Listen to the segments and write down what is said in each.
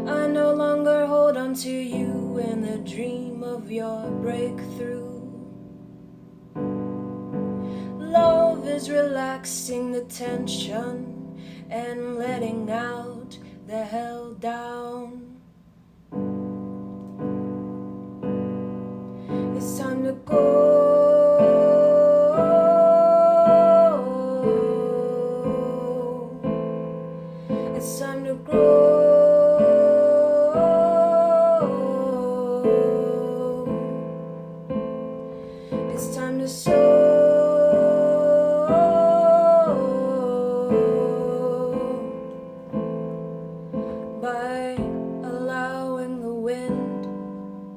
I no longer hold on to you in the dream of your breakthrough. Love is relaxing the tension and letting out the held down. It's time to go. It's time to grow. It's time to sow. By allowing the wind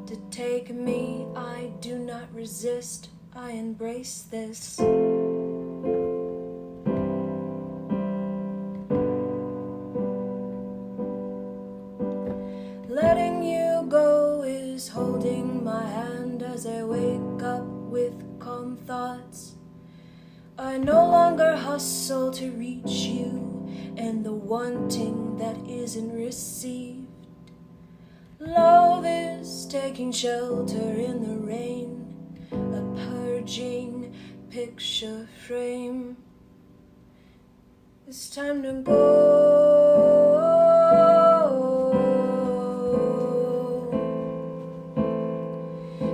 to take me, I do not resist, I embrace this. Letting you go is holding my hand as I wake up with calm thoughts. I no longer hustle to reach you and the wanting that isn't received. Love is taking shelter in the rain, a purging picture frame. It's time to go.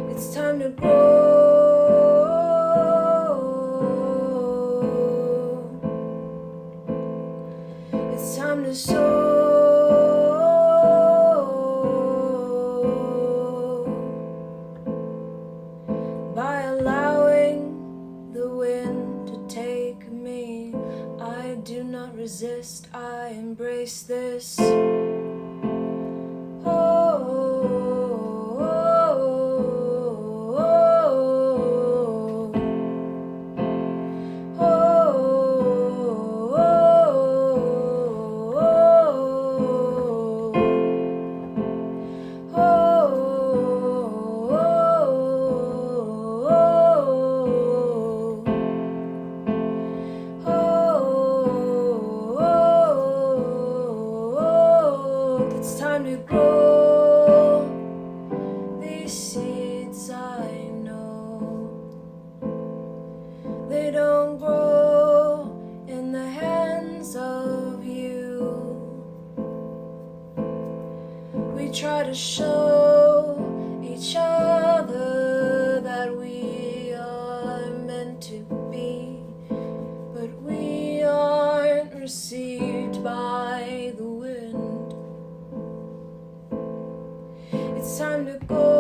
It's time to grow. It's time to sow. By allowing the wind to take me, I do not resist, I embrace this. It's time to grow these seeds. I know they don't grow in the hands of you. We try to show each other that we are meant to be, but we aren't received by the wind. It's time to go.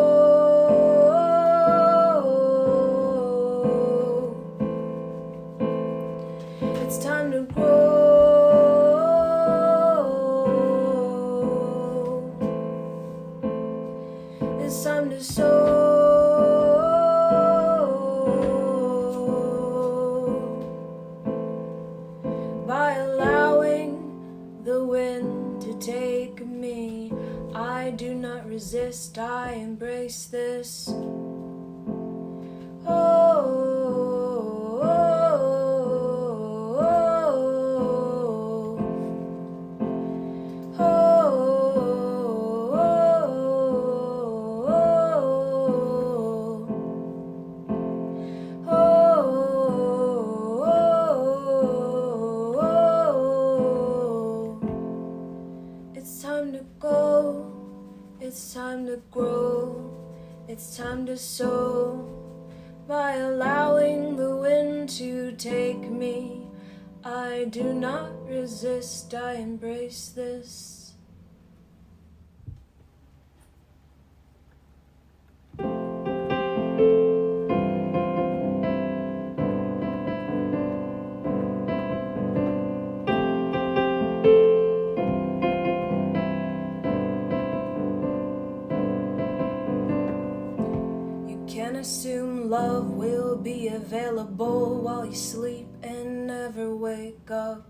It's time to grow. It's time to sow. By allowing the wind to take me, I do not resist, I embrace this. It's time to go. It's time to grow, it's time to sow. By allowing the wind to take me, I do not resist, I embrace this. Can't assume love will be available while you sleep and never wake up.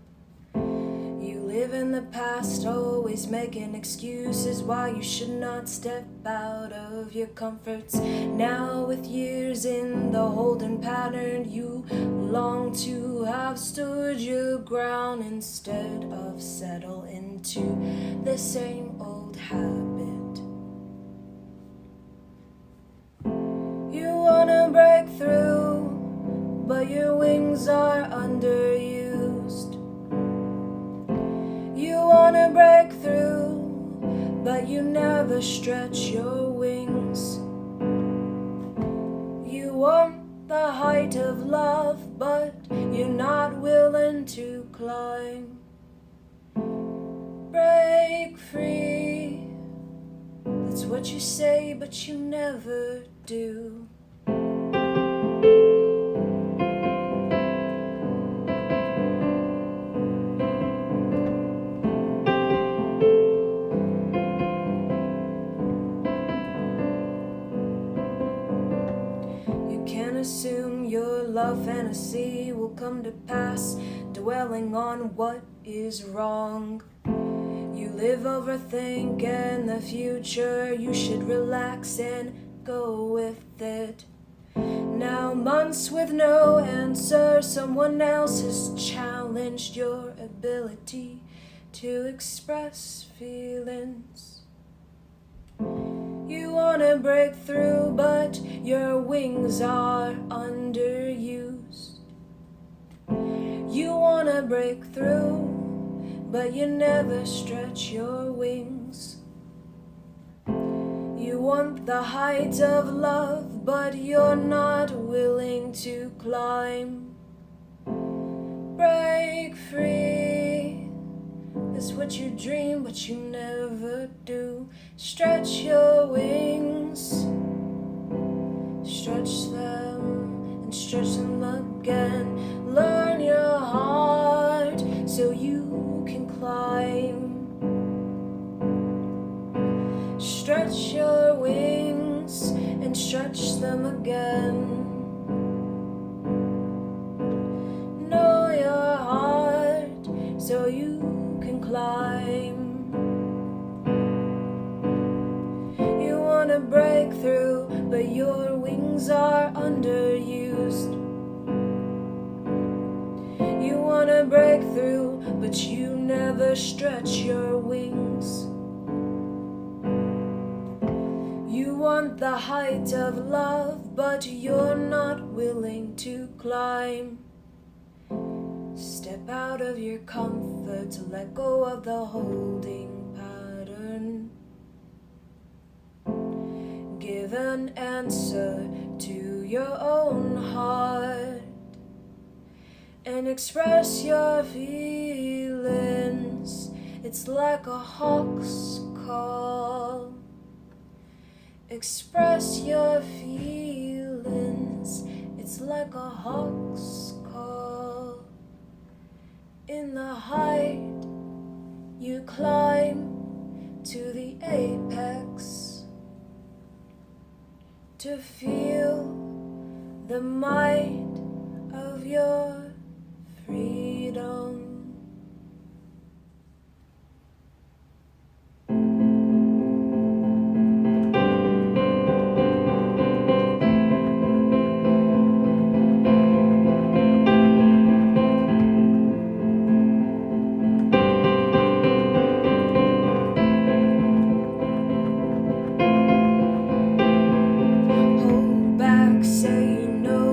You live in the past, always making excuses why you should not step out of your comforts. Now with years in the holding pattern, you long to have stood your ground instead of settle into the same old habit. You wanna break through, but your wings are underused. You wanna break through, but you never stretch your wings. You want the height of love, but you're not willing to climb. Break free, that's what you say, but you never do. You can't assume your love fantasy will come to pass, dwelling on what is wrong. You live overthinking the future, you should relax and go with it. Now months with no answer, someone else has challenged your ability to express feelings. You wanna break through, but your wings are underused. You wanna break through, but you never stretch your wings. You want the height of love, but you're not willing to climb. Break free, that's what you dream, but you never do. Stretch your wings, stretch them and stretch them again. Learn your heart so you can climb. Stretch your wings and stretch them again. Know your heart so you can climb. You wanna break through, but your wings are underused. You wanna break through, but you never stretch your wings. You want the height of love, but you're not willing to climb. Step out of your comfort to let go of the holding pattern. Give an answer to your own heart and express your feelings. It's like a hawk's call. Express your feelings. It's like a hawk's call. In the height, you climb to the apex to feel the might of your freedom.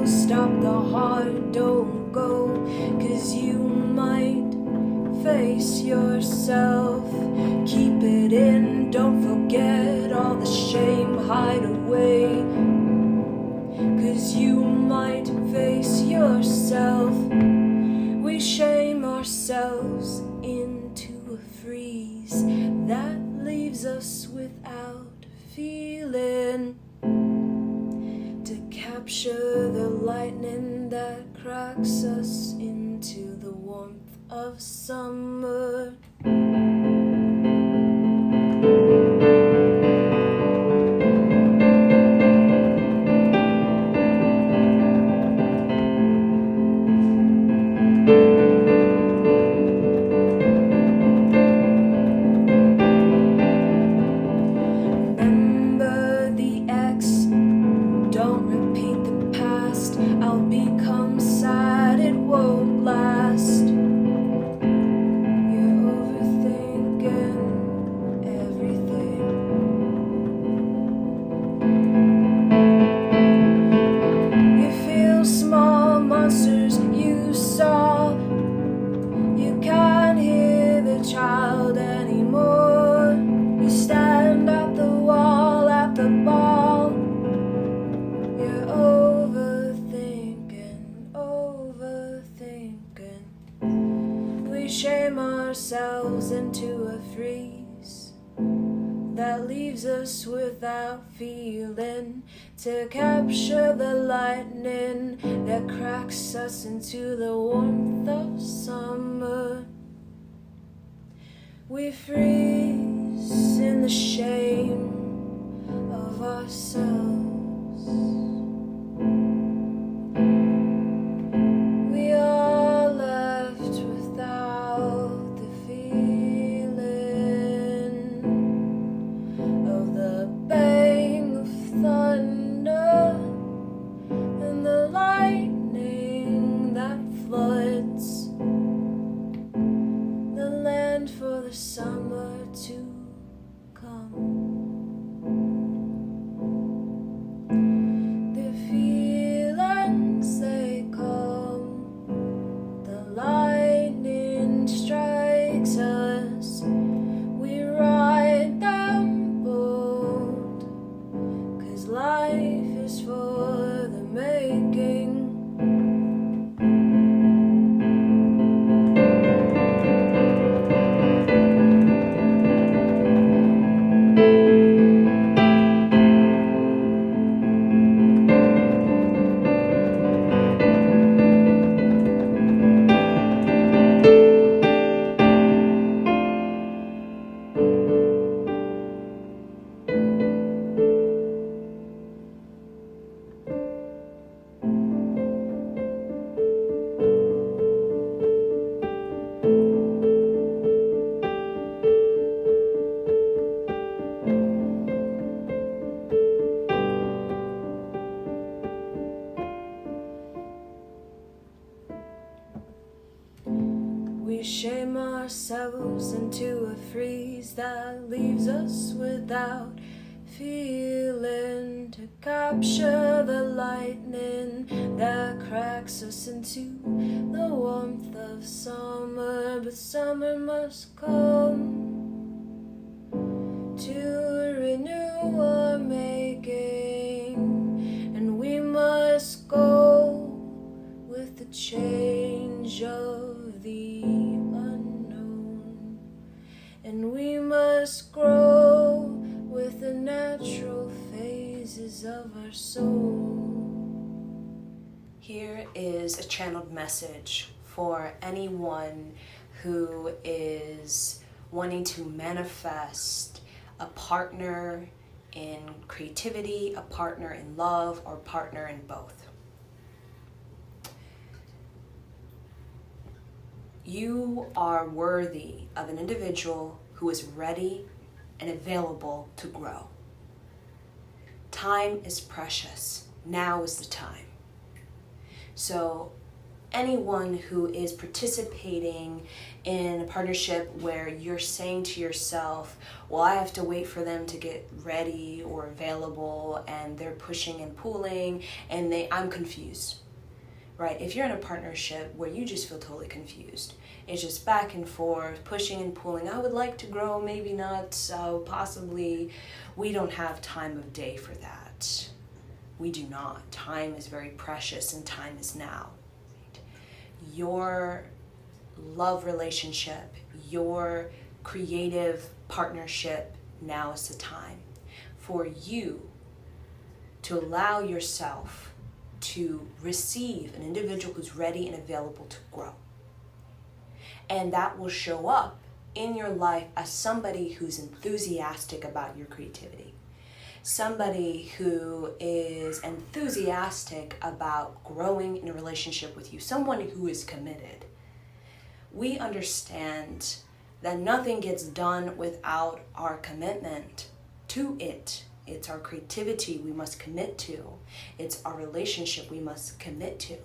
Stop the heart, don't go, 'cause you might face yourself. Keep it in, don't forget all the shame, hide away, 'cause you might face yourself. We shame ourselves into a freeze that leaves us without feeling. Capture the lightning that cracks us into the warmth of summer. Become sad, it won't last. You're that leaves us without feeling, to capture the lightning that cracks us into the warmth of summer. We freeze in the shame of ourselves. We are left without the feeling of the bang of thunder and the lightning that floods the land for the summer to come. The feelings they come, the lightning strikes us, we ride them bold, 'cause life is for the making. We shame ourselves into a freeze that leaves us without feeling, to capture the lightning that cracks us into the warmth of summer. But summer must come to renew our making, and we must go with the change of the unknown, and we must grow with the natural phases of our soul. Here is a channeled message for anyone who is wanting to manifest a partner in creativity, a partner in love, or partner in both. You are worthy of an individual who is ready and available to grow. Time is precious. Now is the time. So anyone who is participating in a partnership where you're saying to yourself, well, I have to wait for them to get ready or available, and they're pushing and pulling, and I'm confused. Right? If you're in a partnership where you just feel totally confused, it's just back and forth, pushing and pulling. I would like to grow, maybe not, so possibly. We don't have time of day for that. We do not. Time is very precious, and time is now. Your love relationship, your creative partnership, now is the time for you to allow yourself to receive an individual who's ready and available to grow. And that will show up in your life as somebody who's enthusiastic about your creativity. Somebody who is enthusiastic about growing in a relationship with you. Someone who is committed. We understand that nothing gets done without our commitment to it. It's our creativity we must commit to. It's our relationship we must commit to.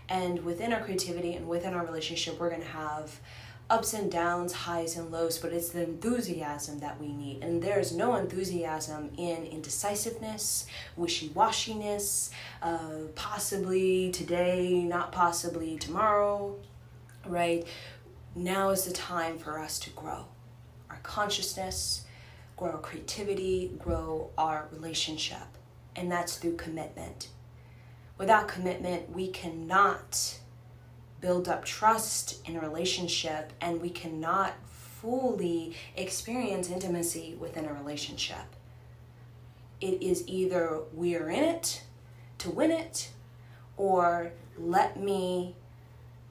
And within our creativity and within our relationship, we're going to have ups and downs, highs and lows, but it's the enthusiasm that we need. And there's no enthusiasm in indecisiveness, wishy-washiness, possibly today, not possibly tomorrow, right? Now is the time for us to grow our consciousness, grow our creativity, grow our relationship. And that's through commitment. Without commitment, we cannot build up trust in a relationship, and we cannot fully experience intimacy within a relationship. It is either we're in it to win it, or let me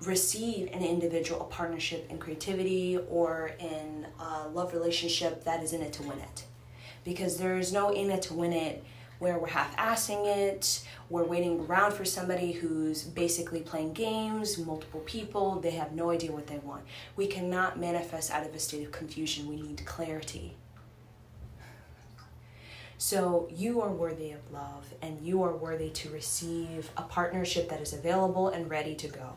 receive an individual, a partnership in creativity or in a love relationship that is in it to win it. Because there is no in it to win it where we're half-assing it, we're waiting around for somebody who's basically playing games, multiple people, they have no idea what they want. We cannot manifest out of a state of confusion. We need clarity. So you are worthy of love, and you are worthy to receive a partnership that is available and ready to go,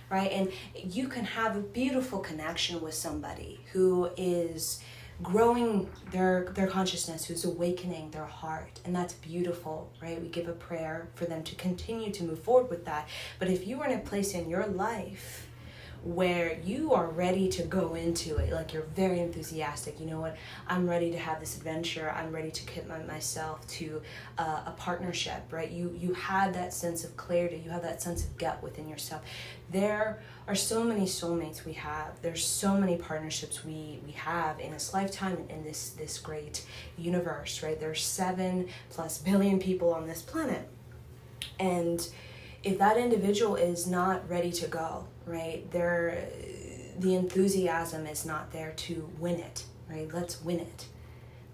right? And you can have a beautiful connection with somebody who is growing their consciousness, who's awakening their heart, and that's beautiful, right? We give a prayer for them to continue to move forward with that. But if you are in a place in your life where you are ready to go into it, like you're very enthusiastic, you know what, I'm ready to have this adventure, I'm ready to commit myself to a partnership, right? You have that sense of clarity, you have that sense of gut within yourself. There are so many soulmates we have, there's so many partnerships we have in this lifetime, in this great universe, right? There's 7+ billion people on this planet, and if that individual is not ready to go, right, the enthusiasm is not there to win it, right? Let's win it.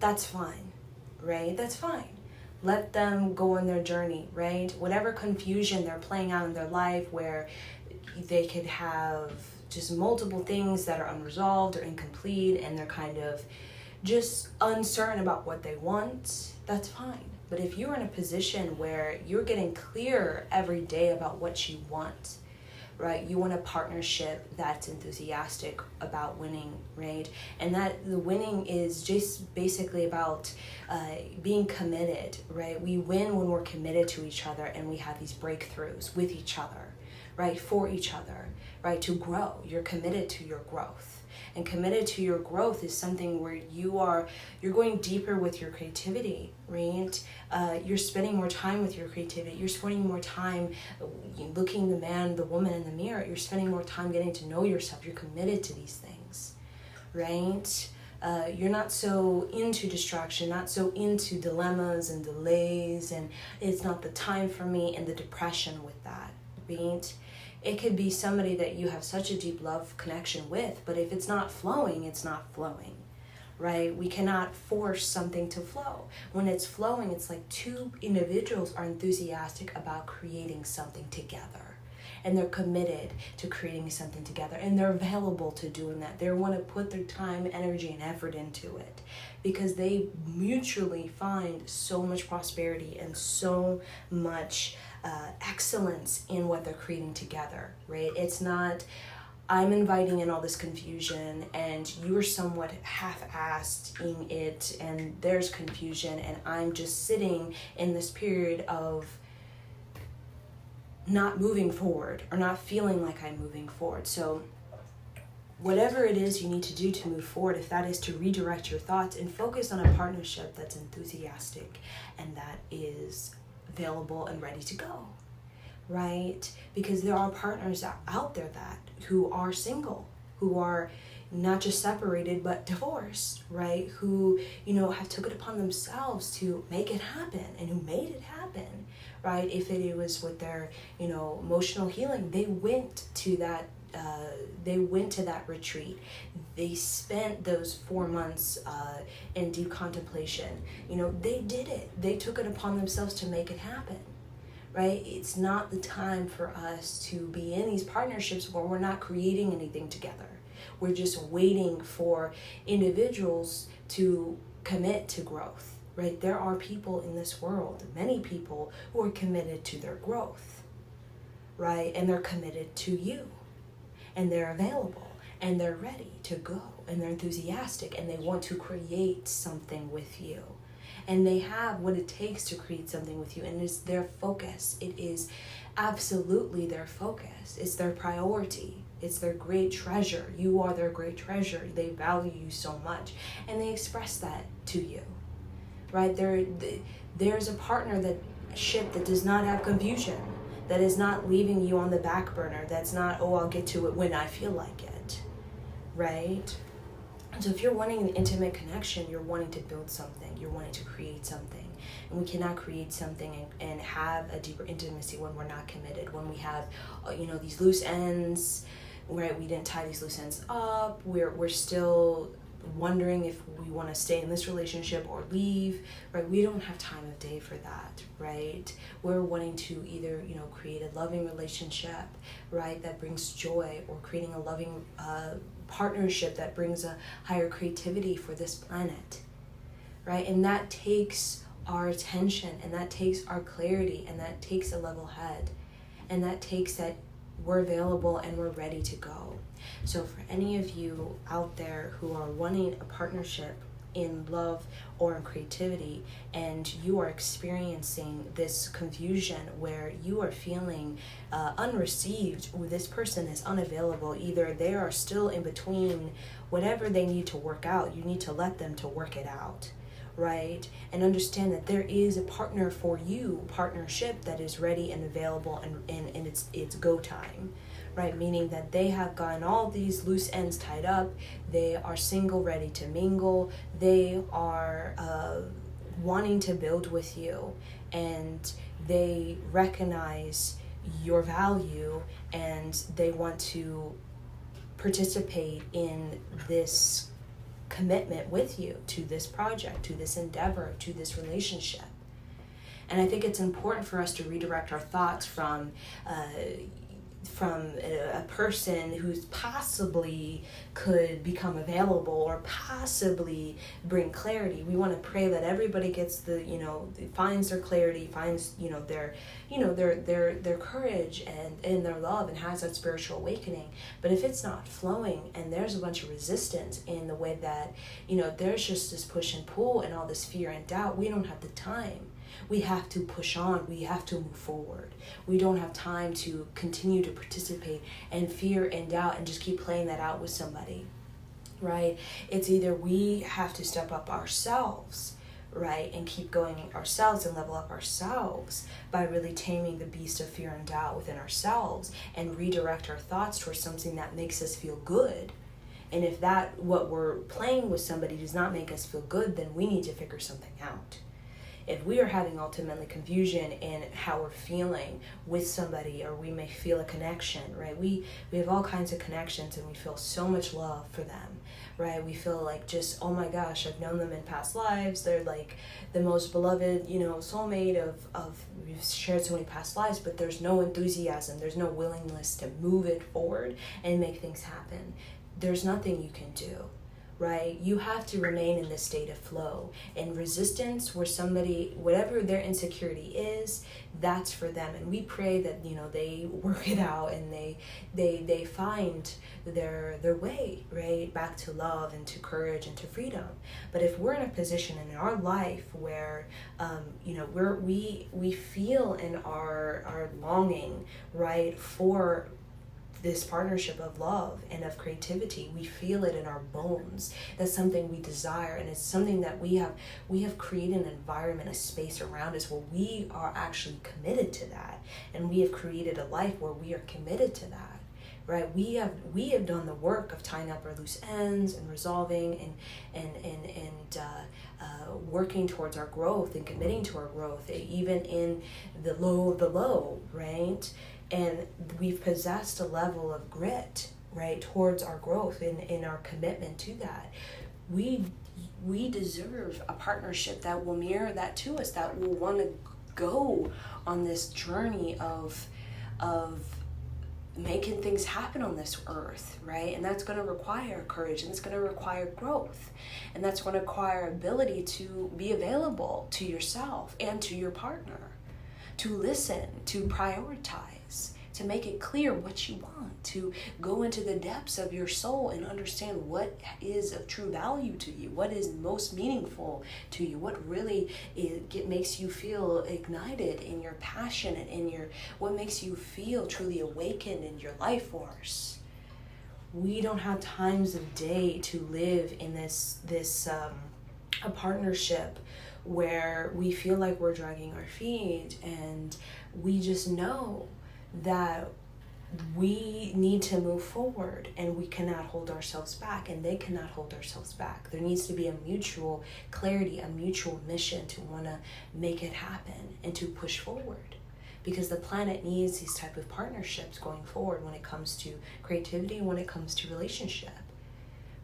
That's fine, right? That's fine. Let them go on their journey, right? Whatever confusion they're playing out in their life, where they could have just multiple things that are unresolved or incomplete, and they're kind of just uncertain about what they want, that's fine. But if you're in a position where you're getting clear every day about what you want, right? You want a partnership that's enthusiastic about winning, right? And that the winning is just basically about being committed, right? We win when we're committed to each other and we have these breakthroughs with each other, right? For each other, right? To grow. You're committed to your growth. And committed to your growth is something where you're going deeper with your creativity, right? You're spending more time with your creativity. You're spending more time looking the woman in the mirror. You're spending more time getting to know yourself. You're committed to these things, right? You're not so into distraction, not so into dilemmas and delays, and it's not the time for me, and the depression with that, right? It could be somebody that you have such a deep love connection with, but if it's not flowing, it's not flowing, right? We cannot force something to flow. When it's flowing, it's like two individuals are enthusiastic about creating something together, and they're committed to creating something together, and they're available to doing that. They want to put their time, energy, and effort into it because they mutually find so much prosperity and so much excellence in what they're creating together, right? It's not, I'm inviting in all this confusion and you're somewhat half-assed in it and there's confusion and I'm just sitting in this period of not moving forward or not feeling like I'm moving forward. So whatever it is you need to do to move forward, if that is to redirect your thoughts and focus on a partnership that's enthusiastic and that is available and ready to go, right? Because there are partners out there who are single, who are not just separated but divorced, right? Who, have took it upon themselves to make it happen and who made it happen, right? If it was with their, emotional healing, they went to that retreat. They spent those 4 months in deep contemplation. They did it. They took it upon themselves to make it happen, right? It's not the time for us to be in these partnerships where we're not creating anything together. We're just waiting for individuals to commit to growth, right? There are people in this world, many people, who are committed to their growth, right? And they're committed to you. And they're available, and they're ready to go, and they're enthusiastic, and they want to create something with you. And they have what it takes to create something with you, and it's their focus. It is absolutely their focus. It's their priority. It's their great treasure. You are their great treasure. They value you so much, and they express that to you, right? There's a partnership that does not have confusion, that is not leaving you on the back burner, that's not, I'll get to it when I feel like it, right? So if you're wanting an intimate connection, you're wanting to build something, you're wanting to create something. And we cannot create something and have a deeper intimacy when we're not committed, when we have, these loose ends, right? We didn't tie these loose ends up. We're still wondering if we want to stay in this relationship or leave, right? We don't have time of day for that, right? We're wanting to either, create a loving relationship, right, that brings joy, or creating a loving partnership that brings a higher creativity for this planet, right? And that takes our attention, and that takes our clarity, and that takes a level head, and that takes that we're available and we're ready to go. So for any of you out there who are wanting a partnership in love or in creativity, and you are experiencing this confusion where you are feeling unreceived, or this person is unavailable, either they are still in between whatever they need to work out, you need to let them to work it out, right? And understand that there is a partner for you, partnership that is ready and available, and it's go time, right? Meaning that they have gotten all these loose ends tied up, they are single, ready to mingle, they are wanting to build with you, and they recognize your value, and they want to participate in this commitment with you to this project, to this endeavor, to this relationship. And I think it's important for us to redirect our thoughts from a person who's possibly could become available or possibly bring clarity. We want to pray that everybody gets finds their clarity, finds their courage and their love, and has that spiritual awakening. But if it's not flowing, and there's a bunch of resistance in the way that there's just this push and pull and all this fear and doubt, we don't have the time. We have to push on. We have to move forward. We don't have time to continue to participate in fear and doubt and just keep playing that out with somebody, right? It's either we have to step up ourselves, right, and keep going ourselves and level up ourselves by really taming the beast of fear and doubt within ourselves, and redirect our thoughts towards something that makes us feel good. And if what we're playing with somebody does not make us feel good, then we need to figure something out. If we are having ultimately confusion in how we're feeling with somebody, or we may feel a connection, right? We have all kinds of connections, and we feel so much love for them, right? We feel like just, oh my gosh, I've known them in past lives. They're like the most beloved, soulmate of we've shared so many past lives, but there's no enthusiasm. There's no willingness to move it forward and make things happen. There's nothing you can do. Right? You have to remain in this state of flow and resistance, where somebody, whatever their insecurity is, that's for them. And we pray that, they work it out, and they find their way, right? Back to love and to courage and to freedom. But if we're in a position in our life where, we feel in our longing, right, for this partnership of love and of creativity, we feel it in our bones. That's something we desire, and it's something that we have created an environment, a space around us where we are actually committed to that, and we have created a life where we are committed to that, right? We have done the work of tying up our loose ends and resolving and working towards our growth and committing to our growth, even in the low of the low, right? And we've possessed a level of grit, right, towards our growth in our commitment to that. We deserve a partnership that will mirror that to us, that will want to go on this journey of making things happen on this earth, right? And that's going to require courage, and it's going to require growth, and that's going to require ability to be available to yourself and to your partner, to listen, to prioritize, to make it clear what you want, to go into the depths of your soul and understand what is of true value to you, what is most meaningful to you, what really makes you feel ignited in your passion and in what makes you feel truly awakened in your life force. We don't have times of day to live in this a partnership where we feel like we're dragging our feet, and we just know that we need to move forward, and we cannot hold ourselves back, and they cannot hold ourselves back. There needs to be a mutual clarity, a mutual mission to want to make it happen and to push forward, because the planet needs these type of partnerships going forward when it comes to creativity, when it comes to relationship,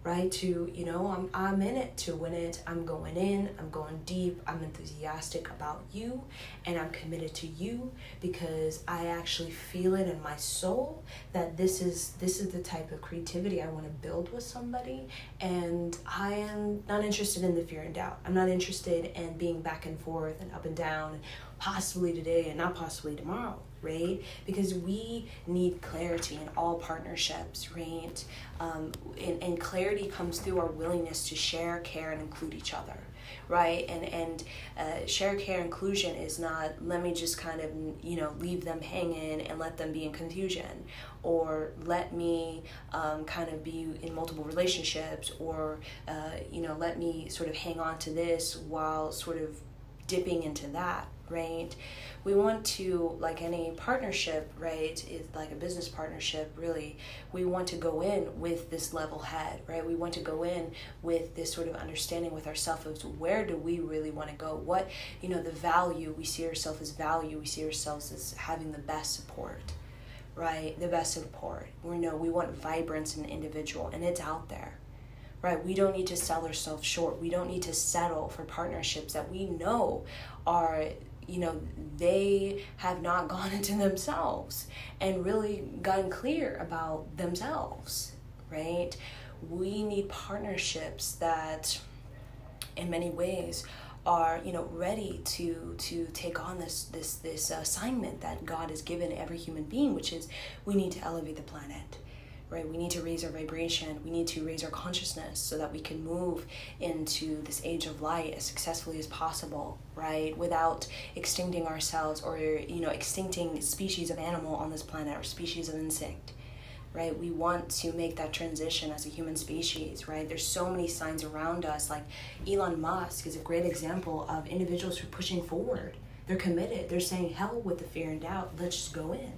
right? To, you know, I'm in it to win it. I'm going in, I'm going deep, I'm enthusiastic about you, and I'm committed to you because I actually feel it in my soul that this is the type of creativity I want to build with somebody. And I am not interested in the fear and doubt. I'm not interested in being back and forth and up and down, possibly today and not possibly tomorrow, right? Because we need clarity in all partnerships, right? And clarity comes through our willingness to share, care, and include each other, right? And share, care, inclusion is not, let me just kind of, you know, leave them hanging and let them be in confusion, or let me kind of be in multiple relationships, or, you know, let me sort of hang on to this while sort of dipping into that, right? We want to, like any partnership, right, it's like a business partnership, really, we want to go in with this level head, right? We want to go in with this sort of understanding with ourselves of where do we really want to go? What, you know, the value, we see ourselves as value, we see ourselves as having the best support, right? The best support. We know we want vibrance in the individual, and it's out there. Right, we don't need to sell ourselves short. We don't need to settle for partnerships that we know are, you know, they have not gone into themselves and really gotten clear about themselves, right? We need partnerships that, in many ways, are, you know, ready to take on this assignment that God has given every human being, which is we need to elevate the planet. Right? We need to raise our vibration. We need to raise our consciousness so that we can move into this age of light as successfully as possible, right? Without extincting ourselves, or, you know, extincting species of animal on this planet or species of insect, right? We want to make that transition as a human species, right? There's so many signs around us. Like Elon Musk is a great example of individuals who are pushing forward. They're committed. They're saying, hell with the fear and doubt. Let's just go in.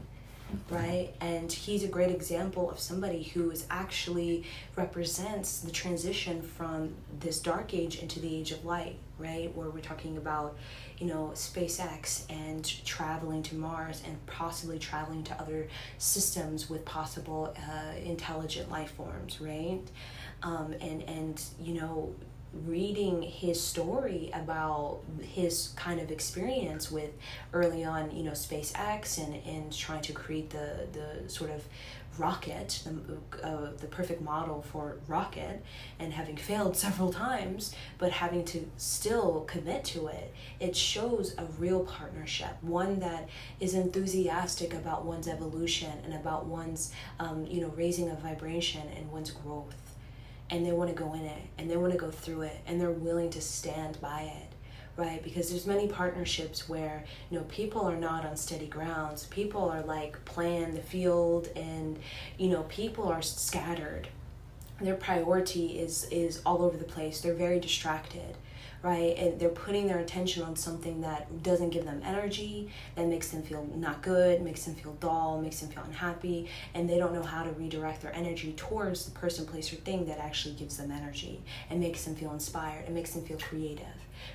Right? And he's a great example of somebody who is actually represents the transition from this dark age into the age of light, right? Where we're talking about, you know, SpaceX and traveling to Mars and possibly traveling to other systems with possible intelligent life forms, right? And you know, reading his story about his kind of experience with early on, you know, SpaceX and trying to create the sort of rocket, the perfect model for rocket, and having failed several times, but having to still commit to it. It shows a real partnership, one that is enthusiastic about one's evolution and about one's, you know, raising a vibration and one's growth. And they want to go in it, and they want to go through it, and they're willing to stand by it, right? Because there's many partnerships where, you know, people are not on steady grounds. People are like playing the field, and, you know, people are scattered. Their priority is all over the place. They're very distracted, right? And they're putting their attention on something that doesn't give them energy, that makes them feel not good, makes them feel dull, makes them feel unhappy, and they don't know how to redirect their energy towards the person, place, or thing that actually gives them energy and makes them feel inspired and makes them feel creative,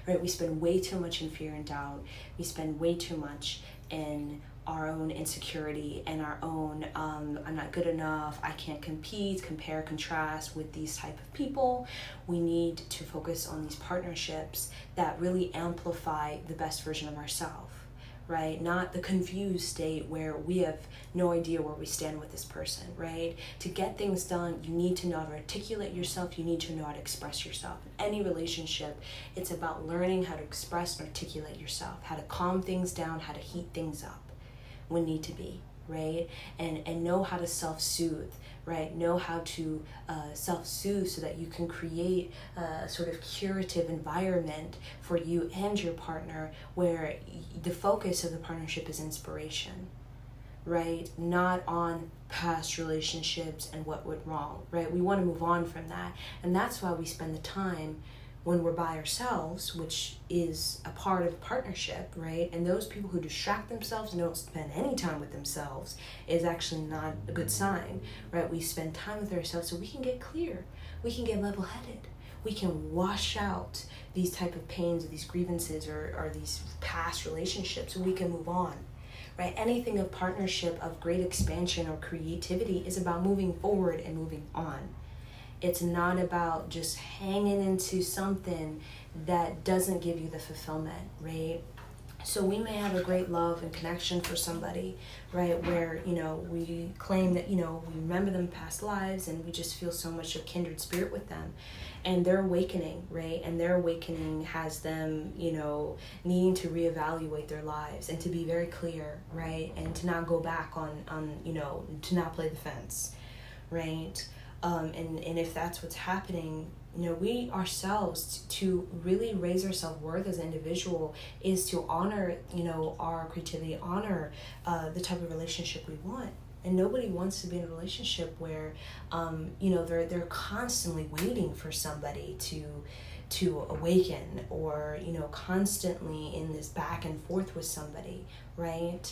right? We spend way too much in fear and doubt. We spend way too much in our own insecurity and our own I'm not good enough, I can't compete, compare, contrast with these type of people. We need to focus on these partnerships that really amplify the best version of ourselves, right? Not the confused state where we have no idea where we stand with this person, right? To get things done, you need to know how to articulate yourself. You need to know how to express yourself. In any relationship, it's about learning how to express and articulate yourself, how to calm things down, how to heat things up when need to be, right? And know how to self-soothe, right? Know how to self-soothe so that you can create a sort of curative environment for you and your partner where the focus of the partnership is inspiration, right? Not on past relationships and what went wrong, right? We want to move on from that. And that's why we spend the time when we're by ourselves, which is a part of partnership, right? And those people who distract themselves and don't spend any time with themselves is actually not a good sign, right? We spend time with ourselves so we can get clear, we can get level-headed, we can wash out these type of pains or these grievances or these past relationships, so we can move on, right? Anything of partnership, of great expansion or creativity is about moving forward and moving on. It's not about just hanging into something that doesn't give you the fulfillment, right? So we may have a great love and connection for somebody, right, where, we claim that, we remember them past lives and we just feel so much of kindred spirit with them. And they're awakening, right? And their awakening has them, needing to reevaluate their lives and to be very clear, right? And to not go back on to not play the fence, right? And if that's what's happening, we ourselves, to really raise our self-worth as an individual, is to honor, our creativity, honor the type of relationship we want. And nobody wants to be in a relationship where, they're constantly waiting for somebody to awaken, or, constantly in this back and forth with somebody, right?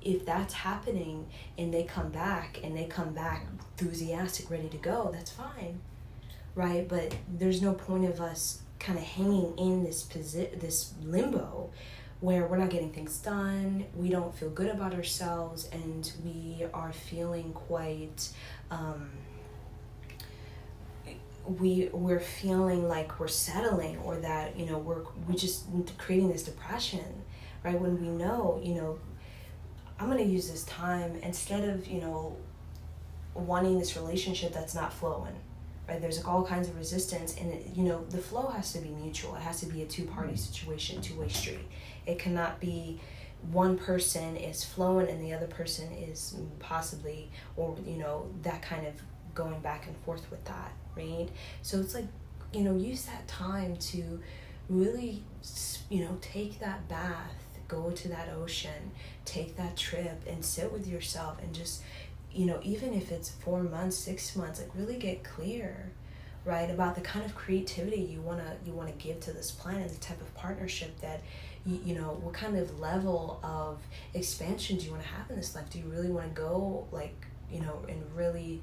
If that's happening and they come back enthusiastic, ready to go, that's fine, right? But there's no point of us kind of hanging in this limbo where we're not getting things done, we don't feel good about ourselves, and we are feeling quite, we're feeling like we're settling, or that, we're just creating this depression, right? When we know, I'm going to use this time, instead of, wanting this relationship that's not flowing, right? There's all kinds of resistance, and the flow has to be mutual. It has to be a two-party situation, two-way street. It cannot be one person is flowing and the other person is possibly, or that kind of going back and forth with that, right? So it's like, use that time to really, take that bath, go to that ocean, take that trip, and sit with yourself, and just, even if it's 4 months, 6 months, like, really get clear, right, about the kind of creativity you want to give to this planet, the type of partnership that what kind of level of expansion do you want to have in this life? Do you really want to go, like, and really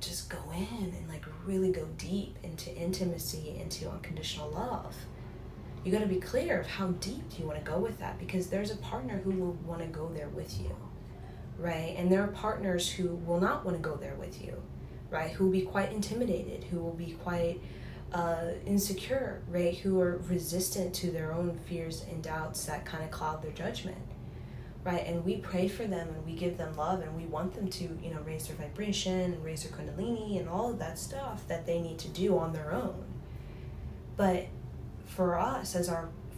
just go in and, like, really go deep into intimacy, into unconditional love? You got to be clear of how deep do you want to go with that, because there's a partner who will want to go there with you, right? And there are partners who will not want to go there with you, right? Who will be quite intimidated, who will be quite insecure, right? Who are resistant to their own fears and doubts that kind of cloud their judgment, right? And we pray for them and we give them love, and we want them to, raise their vibration and raise their kundalini and all of that stuff that they need to do on their own. But for us,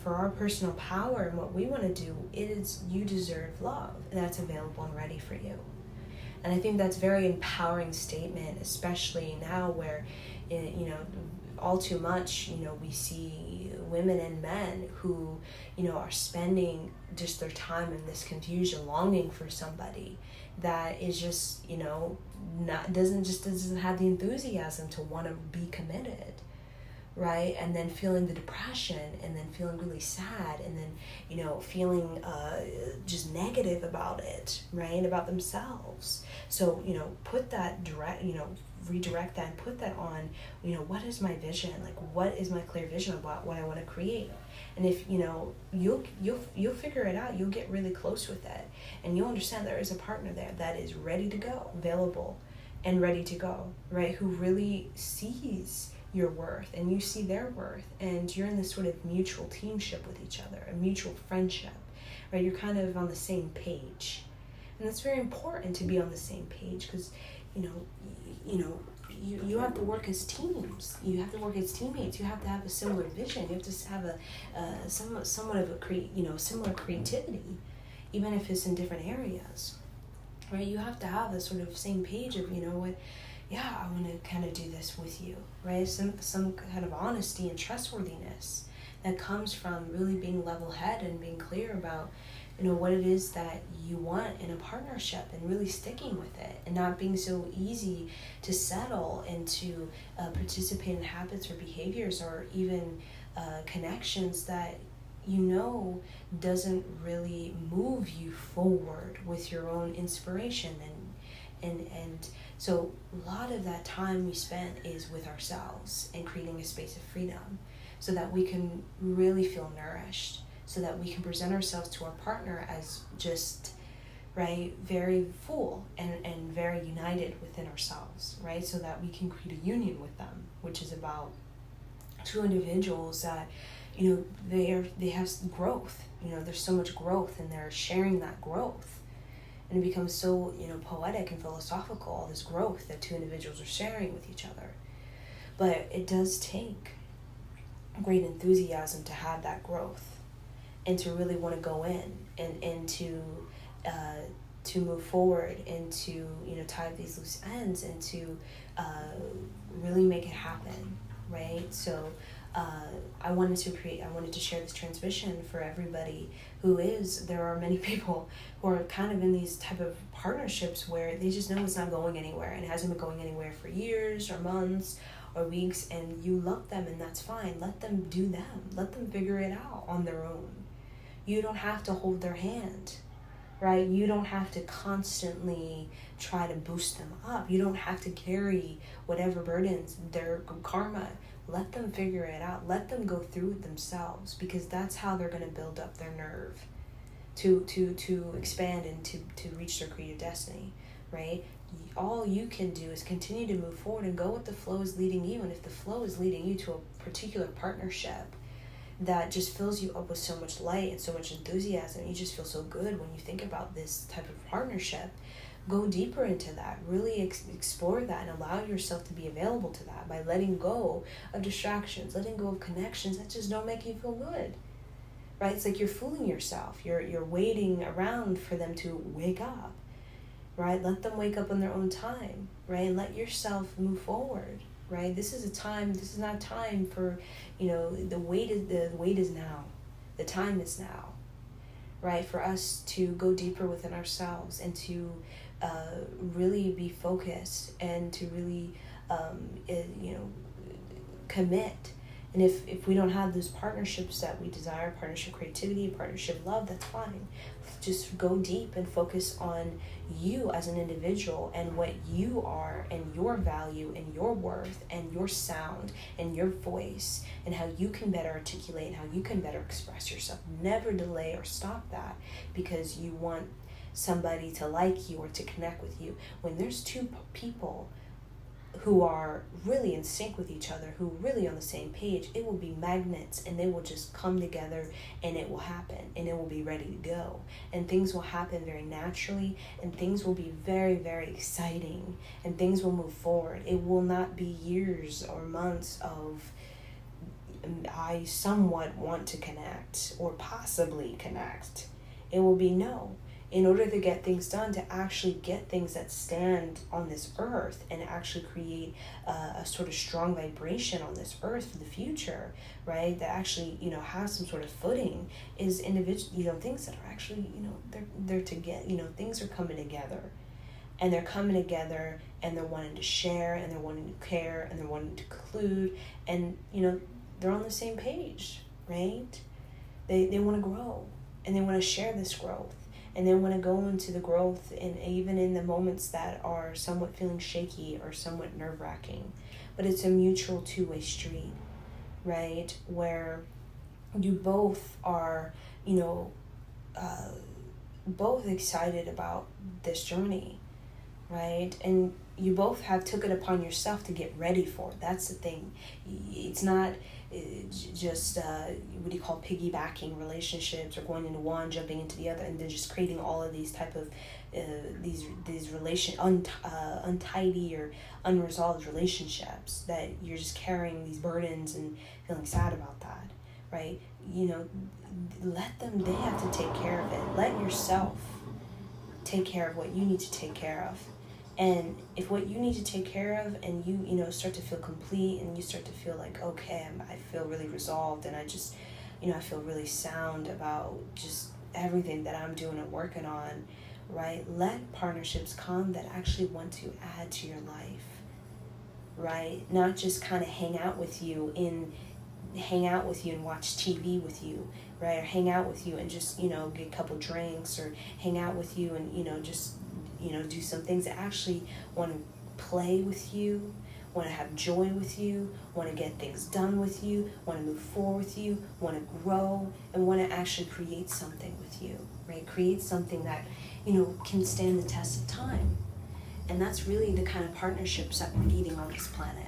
for our personal power and what we want to do, is you deserve love, and that's available and ready for you. And I think that's a very empowering statement, especially now where, all too much, we see women and men who, are spending just their time in this confusion, longing for somebody that is just, doesn't have the enthusiasm to want to be committed, right? And then feeling the depression, and then feeling really sad, and then, feeling just negative about it, right? About themselves. So, put that redirect that and put that on, what is my vision? Like, what is my clear vision about what I want to create? And if, you'll figure it out, you'll get really close with it, and you'll understand there is a partner there that is ready to go, available and ready to go, right? Who really sees your worth and you see their worth, and you're in this sort of mutual teamship with each other, a mutual friendship, right? You're kind of on the same page. And that's very important, to be on the same page, because, you have to work as teams. You have to work as teammates. You have to have a similar vision. You have to have a somewhat of a similar creativity, even if it's in different areas, right? You have to have a sort of same page of, I want to kind of do this with you, right? Some kind of honesty and trustworthiness that comes from really being level-headed and being clear about what it is that you want in a partnership, and really sticking with it, and not being so easy to settle and to participate in habits or behaviors or even connections that doesn't really move you forward with your own inspiration. And so a lot of that time we spent is with ourselves and creating a space of freedom so that we can really feel nourished, so that we can present ourselves to our partner as just, right, very full and very united within ourselves, right? So that we can create a union with them, which is about two individuals that, they have growth. There's so much growth, and they're sharing that growth. And it becomes so, poetic and philosophical, all this growth that two individuals are sharing with each other. But it does take great enthusiasm to have that growth, and to really want to go in and to move forward, and to tie up these loose ends, and to really make it happen, right? So I wanted to share this transmission for everybody there are many people who are kind of in these type of partnerships where they just know it's not going anywhere, and it hasn't been going anywhere for years or months or weeks, and you love them, and that's fine. Let them do them. Let them figure it out on their own. You don't have to hold their hand, right? You don't have to constantly try to boost them up. You don't have to carry whatever burdens, their karma. Let them figure it out. Let them go through it themselves, because that's how they're going to build up their nerve to expand and to reach their creative destiny, right? All you can do is continue to move forward and go with the flow is leading you. And if the flow is leading you to a particular partnership that just fills you up with so much light and so much enthusiasm, you just feel so good when you think about this type of partnership, go deeper into that. Really explore that, and allow yourself to be available to that by letting go of distractions, letting go of connections that just don't make you feel good, right? It's like you're fooling yourself. You're waiting around for them to wake up, right? Let them wake up on their own time, right? And let yourself move forward, right? This is not time for, the wait is now. The time is now, right? For us to go deeper within ourselves, and to really be focused, and to really commit. And if we don't have those partnerships that we desire, partnership creativity, partnership love, that's fine. Just go deep and focus on you as an individual, and what you are, and your value, and your worth, and your sound, and your voice, and how you can better articulate, and how you can better express yourself. Never delay or stop that because you want somebody to like you or to connect with you. When there's two people who are really in sync with each other, who are really on the same page, it will be magnets, and they will just come together, and it will happen, and it will be ready to go, and things will happen very naturally, and things will be very, very exciting, and things will move forward. It will not be years or months of I somewhat want to connect or possibly connect. It will be no. In order to get things done, to actually get things that stand on this earth and actually create a sort of strong vibration on this earth for the future, right? That actually, has some sort of footing, is individual, things that are actually, they're to get, things are coming together. And they're coming together, and they're wanting to share, and they're wanting to care, and they're wanting to include, and, they're on the same page, right? They want to grow, and they want to share this growth. And they want to go into the growth, and even in the moments that are somewhat feeling shaky or somewhat nerve-wracking. But it's a mutual two-way street, right? Where you both are, both excited about this journey, right? And you both have took it upon yourself to get ready for it. That's the thing. It's not just what do you call piggybacking relationships, or going into one, jumping into the other, and then just creating all of these type of these untidy or unresolved relationships that you're just carrying these burdens and feeling sad about that, right? Let them. They have to take care of it. Let yourself take care of what you need to take care of. And if what you need to take care of, and you start to feel complete, and you start to feel like, okay, I feel really resolved, and I just, I feel really sound about just everything that I'm doing and working on, right? Let partnerships come that actually want to add to your life, right? Not just kind of hang out with you and watch TV with you, right? Or hang out with you and just, get a couple drinks, or hang out with you and, just, do some things that actually want to play with you, want to have joy with you, want to get things done with you, want to move forward with you, want to grow, and want to actually create something with you, right? Create something that, can stand the test of time. And that's really the kind of partnerships that we're needing on this planet.